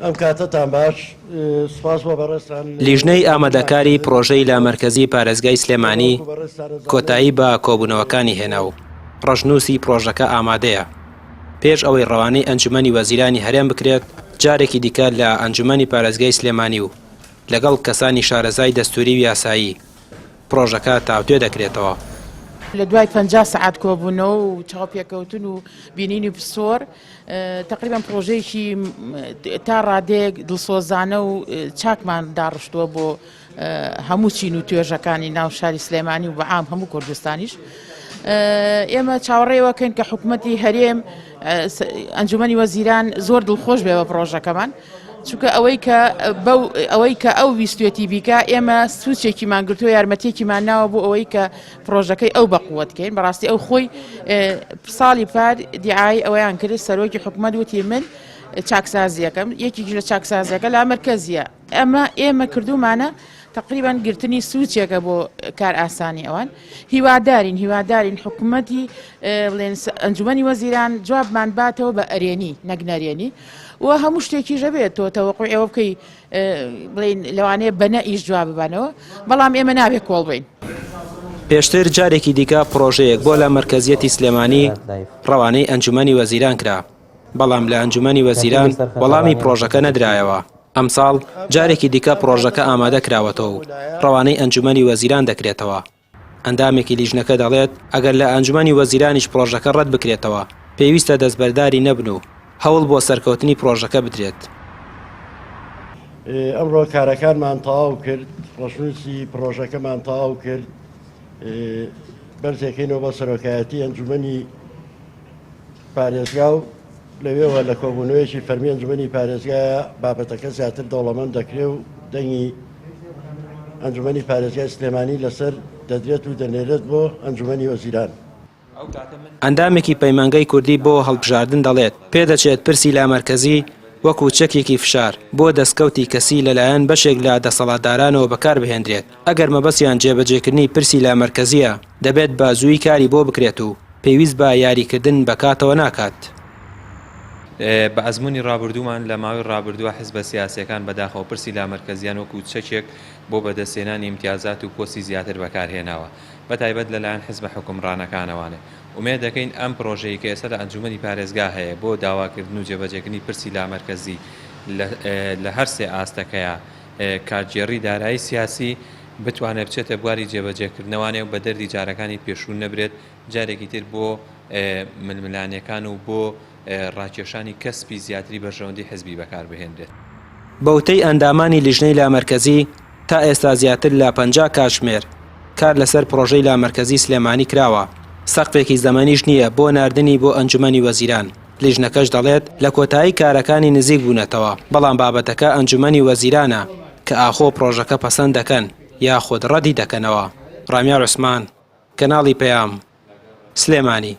ئەم کاتتان باش سپاس بۆ بەڕێستان. لیژنەی ئامادەکاری پرۆژەی لامەرکەزی پارێزگای سلێمانی کۆتایی بە کۆبوونەوەکانی هێنا و ڕەشنووسی پرۆژەکە ئامادەیە. پێش ئەوەی ڕەوانەی ئەنجومەنی وەزیرانی هەرێم بکرێت، جارێکی دیکە لە ئەنجومەنی پارێزگای سلێمانی و لەگەڵ کەسانی شارەزای دەستوری و یاسایی پرۆژەکە تاوتوێ دەکرێتەوە. لە دوای 50 سعات کۆبوونەوە و چاوپێکەوتن و بینینی پسۆر تقریبان پرۆژەیەکی تا ڕادەیەک دڵسۆزانە و چاکمان داڕشتووە بۆ هەموو چین و توێژەکانی ناو شاری سلێمانی و بەعام هەموو کوردستانیش. ئێمە چاوەڕێوەکەین کە حکوومەتی هەرێم ئەنجومەنی وەزیران زۆر دڵخۆش بێ بە پرۆژەکەمان، چونکە ئەوەی کە ئەو ویستێتی بیکە ئێمە سوچێکیمان گرتووە، یارمەتێکیمان ناوە بۆ ئەوەی کە پرۆژەکەی ئەو بەقووەتکەین. بەڕاستی ئەو خۆی ساڵی پار دیعای ئەوەیان کرد، سەرۆکی حکوومەت وتی من چاکسازیەکەم، یەکێکی لە چاکسازیەکە لا مەرکەزیە. ئێمە کردومانە تقریبان گرتنی سوچێکە بۆ کار ئاسانی ئەوان. هیوادارین حکوومەتی ئەنجومەنی وەزیران جوابمان باتەوە بە ئەرێنی نەک نەرێنی و هەموو شتێکی ژەبێت تۆ تەوەقوع ئێوە بکەی بڵێن لەوانەیە بەنە ئیش جواب ببانەوە، بەڵام ئێمە نابێت کۆڵ بین. پێشتر جارێکی دیکە پرۆژەیەک بۆ لە مەرکەزیەتی سلێمانی ڕەوانەی ئەنجومەنی وەزیران کرا، بەڵام لە ئەنجومەنی وەزیران وەڵامی پرۆژەکە نەدرایەوە. ئەمساڵ جارێکی دیکە پرۆژەکە ئامادە کراوەتەوە و ڕەوانەی ئەنجومەنی وەزیران دەکرێتەوە. ئەندامێکی لیژنەکە دەڵێت ئەگەر لە ئەنجومەنی وەزیرانیش پرۆژەکە ڕەت بکرێتەوە، پێویستە دەستبەرداری نەبن و هەوڵ بۆ سەرکەوتنی پرۆژەکە بدرێت. ئەمڕۆ کارەکانمان تەواو کرد، ڕەشنووسی پرۆژەکەمان تەواو کرد، بەرزێکەینەوە بە سەرۆکایەتی ئەنجومەنی پارێزگا و لەوێەوە لە کۆبوونەوەیەکی فەرمی ئەنجومەنی پارێزگایە بابەتەکە زیاتر دەوڵەمەند دەکرێت و دەنگی ئەنجومەنی پارێزگای سلێمانی لەسەر دەدرێت و دەنێرێت بۆ ئەنجومەنی وەزیران. ئەندامێکی پەیمانگەی کوردی بۆ هەڵبژاردن دەڵێت پێدەچێت پرسی لامەرکەزی وەکو چەکێکی فشار بۆ دەستکەوتی کەسی لەلایەن بەشێک لە دەسەڵاتدارانەوە بەکار بهێنرێت. ئەگەر مەبەستیان جێبەجێکردنی پرسی لامەرکەزیە، دەبێت بە زووی کاری بۆ بکرێت و پێویست بە یاریکردن بەکاتەوە ناکات. بە ئەزمموی ڕابردوومان لە ماوەی ڕابردووە حزبە سیاسیەکان بەداخەوە پرسی لامەرکەزیان وەکو چەکێک بۆ بەدەستێنانی امتیازات و پۆستی زیاتر بەکارهێناوە، بەتایبەت لەلایەن حزبە حکومڕانەکانەوانێ. ومێ دەکەین ئەم پرۆژەی کە ئێستا لە ئەنجومەنی پارێزگا هەیە بۆ داواکردن و جێبەجێکردنی پرسی لامەرکەزی لە هەر سێ ئاستەکەیە کاتژێڕی دارایی سیاسی بتوانێت بچێتە بواری جێبەجێکردنەوانێ و بە دەردی جارەکانی پێشوو نەبرێت، جارێکی تر بۆ ململانیەکان و بۆ ڕاکێشانی کەسبی زیاتری بەرژەوەندی حزبی بەکار بهێنرێت. بەوتەی ئەندامانی لیژنەی لامەرکەزی تا ئێستا زیاتر لە 50 کاتژمێر کار لەسەر پرۆژەی لامەرکەزی سلێمانی کراوە. سەقفێکی زەمانیش نییە بۆ ناردنی بۆ ئەنجومەنی وەزیران. لیژنەکەش دەڵێت لە کۆتایی کارەکانی نزیک بوونەتەوە، بەڵام بابەتەکە ئەنجومەنی وەزیرانە کە ئاخۆ پرۆژەکە پەسەند دەکەن یاخود ڕەدی دەکەنەوە. ڕامیار عوسمان، کەناڵی پەیام، سلێمانی.